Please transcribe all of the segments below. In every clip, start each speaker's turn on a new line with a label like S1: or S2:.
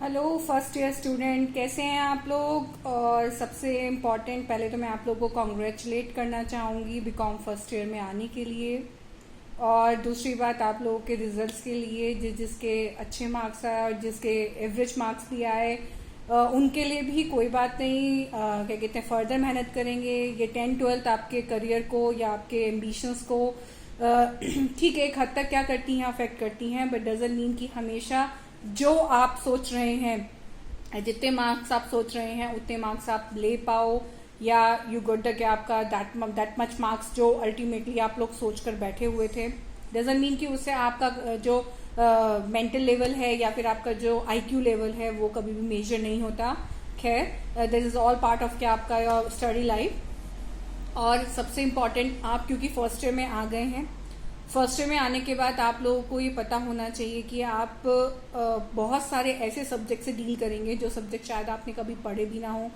S1: Hello first year student, कैसे हैं आप लोग। और सबसे इम्पॉर्टेंट, पहले तो मैं आप लोगों को कॉन्ग्रेचुलेट करना चाहूँगी बीकॉम फर्स्ट ईयर में आने के लिए। और दूसरी बात, आप लोगों के रिजल्ट्स के लिए जिसके अच्छे मार्क्स आए और जिसके एवरेज मार्क्स भी आए, उनके लिए भी कोई बात नहीं। क्या कहते हैं, फर्दर मेहनत करेंगे। ये 10th-12th आपके करियर को या आपके एम्बिशंस को ठीक है एक हद तक क्या करती हैं, अफेक्ट करती हैं, बट डजंट मीन कि हमेशा जो आप सोच रहे हैं, जितने मार्क्स आप सोच रहे हैं उतने मार्क्स आप ले पाओ, या यू गोट द कि आपका दैट मच मार्क्स जो अल्टीमेटली आप लोग सोच कर बैठे हुए थे, डजंट मीन कि उससे आपका जो मेंटल लेवल है या फिर आपका जो आईक्यू लेवल है वो कभी भी मेजर नहीं होता। खैर, this is all part of क्या आपका स्टडी लाइफ। और सबसे इम्पॉर्टेंट, आप क्योंकि फर्स्ट ईयर में आ गए हैं, फर्स्ट ईयर में आने के बाद आप लोगों को ये पता होना चाहिए कि आप बहुत सारे ऐसे सब्जेक्ट से डील करेंगे जो सब्जेक्ट शायद आपने कभी पढ़े भी ना हो,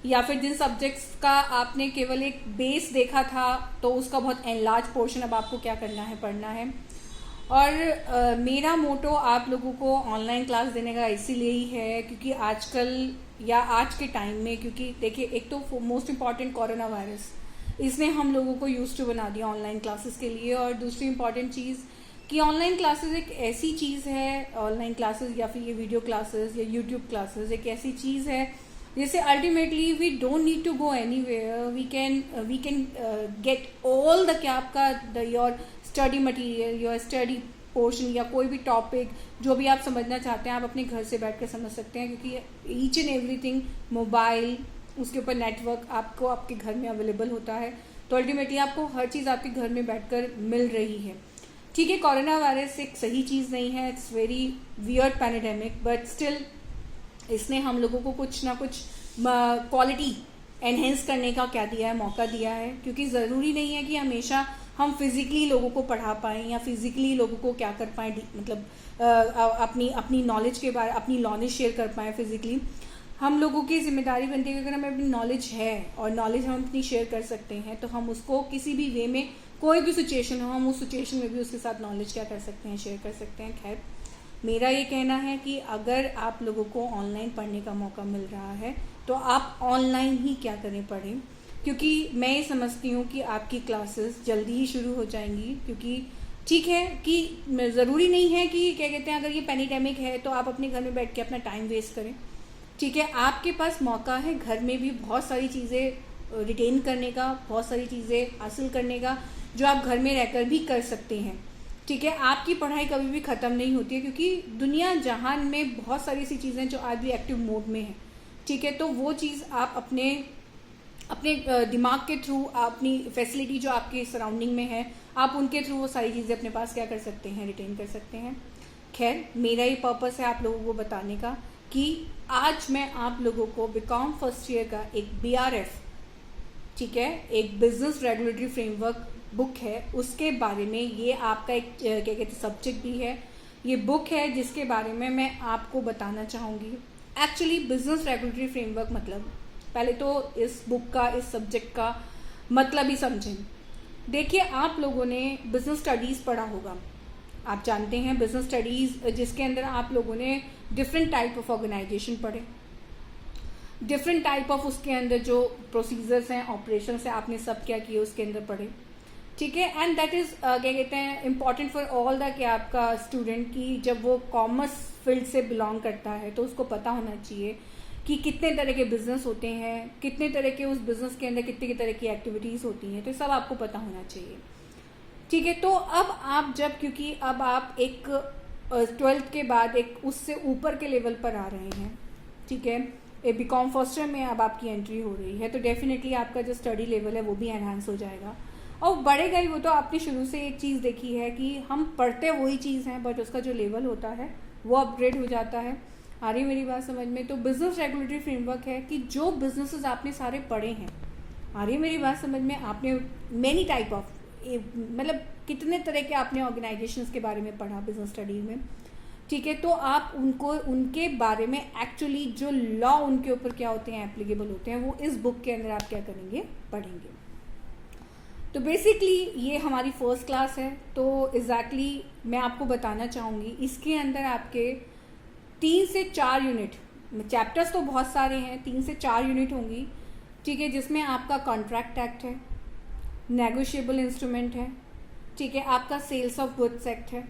S1: या फिर जिन सब्जेक्ट्स का आपने केवल एक बेस देखा था तो उसका बहुत एनलार्ज पोर्शन अब आपको क्या करना है, पढ़ना है। और मेरा मोटो आप लोगों को ऑनलाइन क्लास देने का इसीलिए ही है क्योंकि आजकल या आज के टाइम में, क्योंकि देखिए एक तो मोस्ट इम्पॉर्टेंट कोरोना वायरस, इसने हम लोगों को यूज टू बना दिया ऑनलाइन क्लासेस के लिए। और दूसरी इम्पॉर्टेंट चीज़ कि ऑनलाइन क्लासेस एक ऐसी चीज़ है, ऑनलाइन क्लासेस या फिर ये वीडियो क्लासेस या यूट्यूब क्लासेस एक ऐसी चीज़ है जिससे ultimately we don't need to go anywhere, we can get all the क्या आपका your study material, your study portion या कोई भी टॉपिक जो भी आप समझना चाहते हैं आप अपने घर से बैठ कर समझ सकते हैं, क्योंकि ईच एंड एवरीथिंग, मोबाइल, उसके ऊपर नेटवर्क आपको आपके घर में अवेलेबल होता है। तो अल्टीमेटली आपको हर चीज़ आपके घर में बैठकर मिल रही है। ठीक है, कोरोना वायरस एक सही चीज़ नहीं है, it's very weird pandemic, but still इसने हम लोगों को कुछ ना कुछ क्वालिटी एनहेंस करने का क्या दिया है, मौका दिया है। क्योंकि ज़रूरी नहीं है कि हमेशा हम फिजिकली लोगों को पढ़ा पाएँ या फिजिकली लोगों को क्या कर पाएँ, मतलब अपनी नॉलेज के बारे, अपनी नॉलेज शेयर कर पाएँ फिजिकली। हम लोगों की जिम्मेदारी बनती है कि अगर हमें अपनी नॉलेज है और नॉलेज हम अपनी शेयर कर सकते हैं तो हम उसको किसी भी वे में, कोई भी सिचुएशन हो, हम उस सिचुएशन में भी उसके साथ नॉलेज क्या कर सकते हैं, शेयर कर सकते हैं। खैर, मेरा ये कहना है कि अगर आप लोगों को ऑनलाइन पढ़ने का मौका मिल रहा है तो आप ऑनलाइन ही क्या करें, पढ़ें। क्योंकि मैं ये समझती हूँ कि आपकी क्लासेस जल्दी ही शुरू हो जाएंगी। क्योंकि ठीक है कि ज़रूरी नहीं है कि क्या कहते हैं, अगर ये पैंडेमिक है तो आप अपने घर में बैठ के अपना टाइम वेस्ट करें। ठीक है, आपके पास मौका है घर में भी बहुत सारी चीज़ें रिटेन करने का, बहुत सारी चीज़ें हासिल करने का जो आप घर में रहकर भी कर सकते हैं। ठीक है, आपकी पढ़ाई कभी भी ख़त्म नहीं होती है, क्योंकि दुनिया जहान में बहुत सारी ऐसी चीज़ें जो आज भी एक्टिव मोड में है। ठीक है, तो वो चीज़ आप अपने अपने दिमाग के थ्रू, अपनी फैसिलिटी जो आपके सराउंडिंग में है, आप उनके थ्रू वो सारी चीज़ें अपने पास क्या कर सकते हैं, रिटेन कर सकते हैं। खैर, मेरा ही पर्पस है आप लोगों को बताने का कि आज मैं आप लोगों को बीकॉम फर्स्ट ईयर का एक BRF, ठीक है, एक बिजनेस रेगुलेटरी फ्रेमवर्क बुक है, उसके बारे में, ये आपका एक क्या कहते हैं सब्जेक्ट भी है, ये बुक है जिसके बारे में मैं आपको बताना चाहूँगी। एक्चुअली बिजनेस रेगुलेटरी फ्रेमवर्क मतलब, पहले तो इस बुक का, इस सब्जेक्ट का मतलब ही समझें। देखिए, आप लोगों ने बिजनेस स्टडीज़ पढ़ा होगा, आप जानते हैं बिजनेस स्टडीज़ जिसके अंदर आप लोगों ने डिफरेंट टाइप ऑफ ऑर्गेनाइजेशन पढ़े, डिफरेंट टाइप ऑफ उसके अंदर जो प्रोसीजर्स हैं, ऑपरेशंस हैं, आपने सब क्या किए उसके अंदर पढ़े। ठीक है, एंड दैट इज़ क्या कहते हैं इम्पॉर्टेंट फॉर ऑल द कि आपका स्टूडेंट की जब वो कॉमर्स फील्ड से बिलोंग करता है तो उसको पता होना चाहिए कि कितने तरह के बिजनेस होते हैं, कितने तरह के उस बिजनेस के अंदर कितने तरह की एक्टिविटीज़ होती हैं, तो सब आपको पता होना चाहिए। ठीक है, तो अब आप जब, क्योंकि अब आप एक 12th के बाद एक उससे ऊपर के लेवल पर आ रहे हैं, ठीक है, एक बीकॉम फर्स्ट ईयर में अब आपकी एंट्री हो रही है, तो डेफिनेटली आपका जो स्टडी लेवल है वो भी एनहांस हो जाएगा और बढ़ेगा ही। वो तो आपने शुरू से एक चीज़ देखी है कि हम पढ़ते वही चीज़ हैं, बट उसका जो लेवल होता है वो अपग्रेड हो जाता है। आ रही मेरी बात समझ में? तो बिजनेस रेगुलेटरी फ्रेमवर्क है कि जो बिजनेसेस आपने सारे पढ़े हैं, आ रही मेरी बात समझ में, आपने मैनी टाइप ऑफ, मतलब कितने तरह के आपने ऑर्गेनाइजेशंस के बारे में पढ़ा बिजनेस स्टडी में। ठीक है, तो आप उनको, उनके बारे में एक्चुअली जो लॉ उनके ऊपर क्या होते हैं, एप्लीकेबल होते हैं, वो इस बुक के अंदर आप क्या करेंगे, पढ़ेंगे। तो बेसिकली ये हमारी फर्स्ट क्लास है, तो एग्जैक्टली मैं आपको बताना चाहूँगी इसके अंदर आपके 3 से 4 यूनिट, चैप्टर्स तो बहुत सारे हैं, 3 से 4 यूनिट होंगी, ठीक है, जिसमें आपका कॉन्ट्रैक्ट एक्ट है, नेगोशिएबल इंस्ट्रूमेंट है, ठीक है, आपका सेल्स ऑफ गुड्स एक्ट है,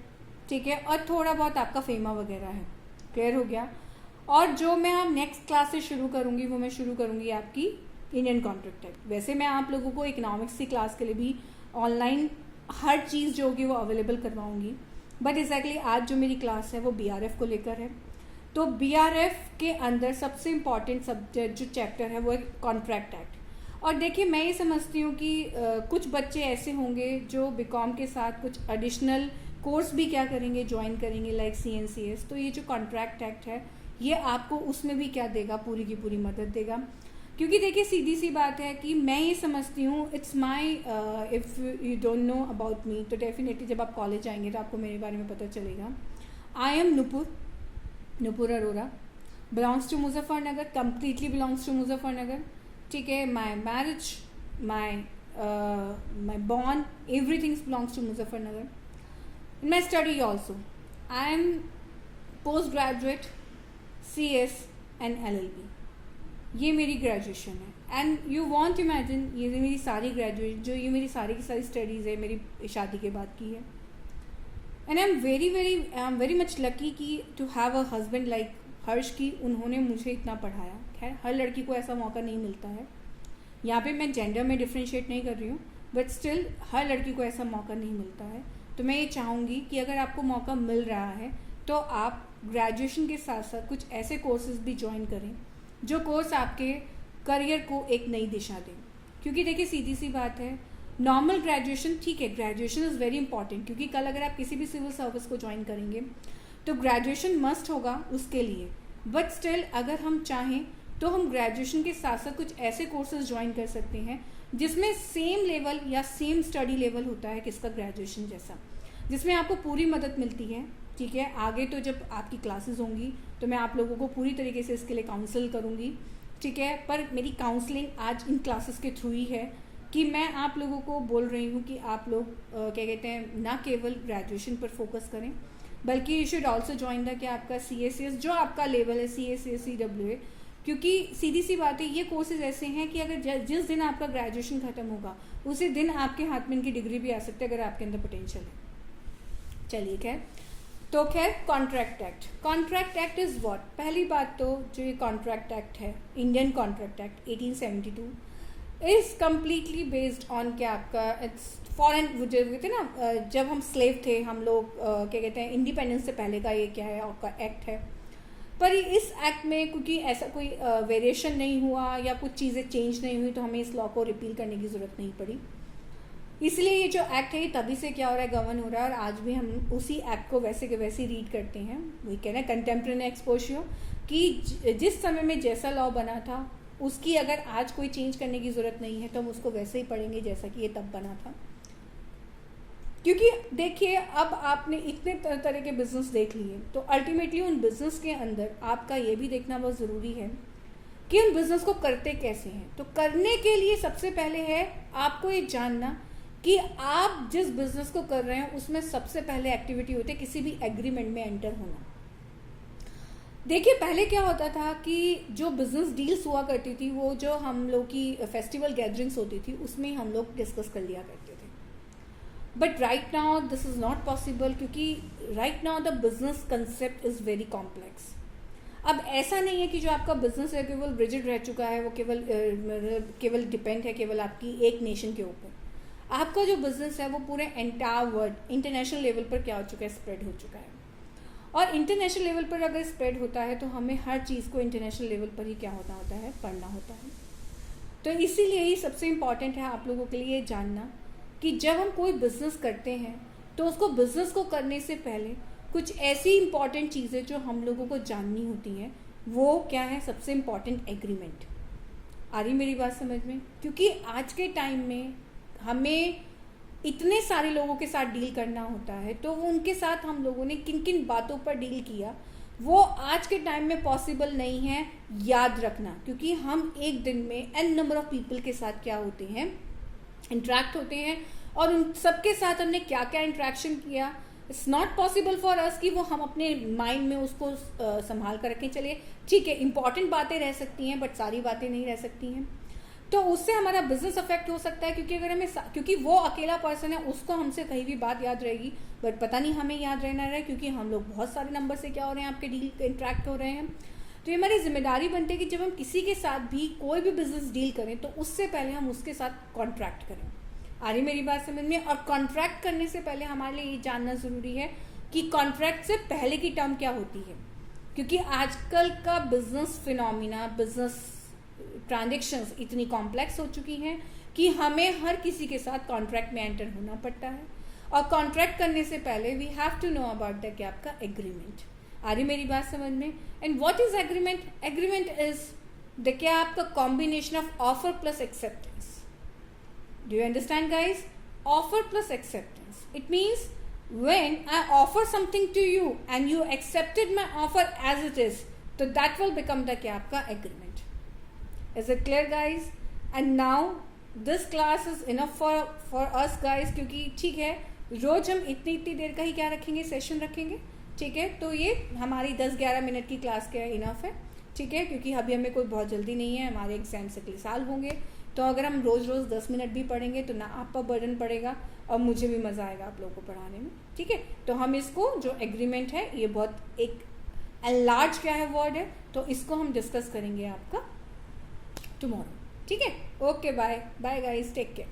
S1: ठीक है, और थोड़ा बहुत आपका फेमा वगैरह है। क्लियर हो गया। और जो मैं आप नेक्स्ट क्लास से शुरू करूँगी वो मैं शुरू करूँगी आपकी इंडियन कॉन्ट्रैक्ट एक्ट। वैसे मैं आप लोगों को इकोनॉमिक्स की क्लास के लिए भी ऑनलाइन हर चीज़ जो होगी वो अवेलेबल करवाऊँगी, बट एग्जैक्टली आज जो मेरी क्लास है वो BRF को लेकर है। तो BRF के अंदर सबसे इम्पॉर्टेंट सब्जेक्ट जो चैप्टर है वो है कॉन्ट्रैक्ट एक्ट। और देखिए मैं ये समझती हूँ कि कुछ बच्चे ऐसे होंगे जो बीकॉम के साथ कुछ एडिशनल कोर्स भी क्या करेंगे, ज्वाइन करेंगे, लाइक CNCS। तो ये जो कॉन्ट्रैक्ट एक्ट है ये आपको उसमें भी क्या देगा, पूरी की पूरी मदद देगा। क्योंकि देखिए सीधी सी बात है कि मैं ये समझती हूँ, it's my, if you don't know about me, तो डेफिनेटली जब आप कॉलेज आएंगे तो आपको मेरे बारे में पता चलेगा। I am Nupur Arora, belongs to Muzaffarnagar, completely belongs to Muzaffarnagar, ठीक है। My marriage, my born, everything belongs to Muzaffarnagar. In my study also, I am postgraduate CS and LLB। ये मेरी ग्रेजुएशन है। एंड यू वॉन्ट इमेजिन, ये मेरी सारी ग्रेजुएट जो ये मेरी सारी की सारी स्टडीज़ है मेरी शादी के बाद की है। And I am very much lucky कि to have a husband like Harsh की, उन्होंने मुझे इतना पढ़ाया। खैर हर लड़की को ऐसा मौका नहीं मिलता है, यहाँ पे मैं जेंडर में डिफ्रेंशिएट नहीं कर रही हूँ, बट स्टिल हर लड़की को ऐसा मौका नहीं मिलता है। तो मैं ये चाहूँगी कि अगर आपको मौका मिल रहा है तो आप ग्रेजुएशन के साथ साथ कुछ ऐसे कोर्सेज भी ज्वाइन करें जो कोर्स आपके करियर को एक नई दिशा दें। क्योंकि देखिए सीधी सी बात है, नॉर्मल ग्रेजुएशन ठीक है, ग्रेजुएशन इज़ वेरी इंपॉर्टेंट, क्योंकि कल अगर आप किसी भी सिविल सर्विस को ज्वाइन करेंगे तो ग्रेजुएशन मस्ट होगा उसके लिए। बट स्टिल अगर हम चाहें तो हम ग्रेजुएशन के साथ साथ कुछ ऐसे कोर्सेज ज्वाइन कर सकते हैं जिसमें सेम लेवल या सेम स्टडी लेवल होता है किसका, ग्रेजुएशन जैसा, जिसमें आपको पूरी मदद मिलती है। ठीक है, आगे तो जब आपकी क्लासेस होंगी तो मैं आप लोगों को पूरी तरीके से इसके लिए काउंसिल करूँगी, ठीक है। पर मेरी काउंसलिंग आज इन क्लासेस के थ्रू ही है कि मैं आप लोगों को बोल रही हूँ कि आप लोग क्या कहते हैं, ना केवल ग्रेजुएशन पर फोकस करें बल्कि you should also join the क्या आपका CACS जो आपका लेवल है, CACS CWA। क्योंकि सीधी सी बात है, ये कोर्सेज ऐसे हैं कि अगर जिस दिन आपका ग्रेजुएशन खत्म होगा उसी दिन आपके हाथ में इनकी डिग्री भी आ सकती है अगर आपके अंदर पोटेंशियल है। चलिए खैर, तो खैर कॉन्ट्रैक्ट एक्ट इज़ व्हाट। पहली बात तो जो ये कॉन्ट्रैक्ट एक्ट है, Indian contract act 1872 is completely based on क्या आपका, इट्स फॉरेन, जो कहते हैं ना, जब हम स्लेव थे हम लोग, क्या कहते हैं, इंडिपेंडेंस से पहले का ये क्या है आपका एक्ट है। पर इस एक्ट में क्योंकि ऐसा कोई वेरिएशन नहीं हुआ या कुछ चीज़ें चेंज नहीं हुई तो हमें इस लॉ को रिपील करने की ज़रूरत नहीं पड़ी। इसलिए ये जो एक्ट है ये तभी से क्या हो रहा है, गवर्न हो रहा है, और आज भी हम उसी एक्ट को वैसे के वैसे रीड करते हैं। वही कह रहे हैं कंटेम्प्रेरी एक्सपोजियर कि जिस समय में जैसा लॉ बना था उसकी अगर आज कोई चेंज करने की ज़रूरत नहीं है तो हम उसको वैसे ही पढ़ेंगे जैसा कि ये तब बना था। क्योंकि देखिए अब आपने इतने तरह के बिजनेस देख लिए तो अल्टीमेटली उन बिजनेस के अंदर आपका ये भी देखना बहुत ज़रूरी है कि उन बिजनेस को करते कैसे हैं। तो करने के लिए सबसे पहले है आपको ये जानना कि आप जिस बिजनेस को कर रहे हैं उसमें सबसे पहले एक्टिविटी होती है किसी भी एग्रीमेंट में एंटर होना। देखिए पहले क्या होता था कि जो बिजनेस डील्स हुआ करती थी वो जो हम लोग की फेस्टिवल गैदरिंग्स होती थी उसमें हम लोग डिस्कस कर लिया करते थे। But right now this is not possible, क्योंकि right now the business concept is very complex. अब ऐसा नहीं है कि जो आपका बिजनेस है केवल रिजिड रह चुका है, वो केवल डिपेंड है केवल आपकी एक नेशन के ऊपर। आपका जो बिजनेस है वो पूरे एंटायर वर्ल्ड इंटरनेशनल लेवल पर क्या हो चुका है, स्प्रेड हो चुका है। और इंटरनेशनल लेवल पर अगर स्प्रेड होता है तो हमें हर चीज़ को इंटरनेशनल लेवल पर ही क्या होता है, पढ़ना होता है। तो इसीलिए ही सबसे इम्पॉर्टेंट है आप लोगों के लिए जानना कि जब हम कोई बिज़नेस करते हैं तो उसको बिज़नेस को करने से पहले कुछ ऐसी इंपॉर्टेंट चीज़ें जो हम लोगों को जाननी होती हैं वो क्या है, सबसे इम्पॉर्टेंट एग्रीमेंट। आ रही मेरी बात समझ में? क्योंकि आज के टाइम में हमें इतने सारे लोगों के साथ डील करना होता है तो वो उनके साथ हम लोगों ने किन किन बातों पर डील किया वो आज के टाइम में पॉसिबल नहीं है याद रखना। क्योंकि हम एक दिन में n नंबर ऑफ पीपल के साथ क्या होते हैं, इंटरेक्ट होते हैं, और उन सबके साथ हमने क्या क्या इंटरेक्शन किया it's not possible for us कि वो हम अपने माइंड में उसको संभाल कर रखें। चलिए ठीक है, इंपॉर्टेंट बातें रह सकती हैं बट सारी बातें नहीं रह सकती हैं, तो उससे हमारा बिजनेस अफेक्ट हो सकता है। क्योंकि अगर हमें, क्योंकि वो अकेला पर्सन है, उसको हमसे कहीं भी बात याद रहेगी बट पता नहीं हमें याद रहना रहे, क्योंकि हम लोग बहुत सारे नंबर से क्या हो रहे हैं, आपके डील इंट्रैक्ट हो रहे हैं। तो ये हमारी जिम्मेदारी बनती है कि जब हम किसी के साथ भी कोई भी बिजनेस डील करें तो उससे पहले हम उसके साथ कॉन्ट्रैक्ट करें। आ रही मेरी बात समझ में? और कॉन्ट्रैक्ट करने से पहले हमारे लिए ये जानना ज़रूरी है कि कॉन्ट्रैक्ट से पहले की टर्म क्या होती है, क्योंकि आजकल का बिजनेस फिनोमिना, बिजनेस ट्रांजेक्शन्स इतनी कॉम्प्लेक्स हो चुकी हैं कि हमें हर किसी के साथ कॉन्ट्रैक्ट में एंटर होना पड़ता है। और कॉन्ट्रैक्ट करने से पहले we have to know about the क्या आपका एग्रीमेंट। आ रही मेरी बात समझ में? And what is agreement? Agreement is the क्या आपका combination of offer plus acceptance. Do you understand, guys? Offer plus acceptance. It means when I offer something to you and you accepted my offer as it is, so that will become the क्या आपका agreement. Is it clear, guys? And now this class is enough for us, guys, क्योंकि ठीक है, रोज हम इतनी देर का ही क्या रखेंगे, सेशन रखेंगे, ठीक है। तो ये हमारी 10-11 मिनट की क्लास के इनफ है, ठीक है, क्योंकि अभी हमें कोई बहुत जल्दी नहीं है, हमारे एग्जाम्स अगले साल होंगे। तो अगर हम रोज़ 10 मिनट भी पढ़ेंगे तो ना आप पर बर्डन पड़ेगा और मुझे भी मज़ा आएगा आप लोगों को पढ़ाने में, ठीक है। तो हम इसको, जो एग्रीमेंट है, ये बहुत एक लार्ज क्या है वर्ड है, तो इसको हम डिस्कस करेंगे आपका टुमारो, ठीक है। Okay, bye bye guys, take care.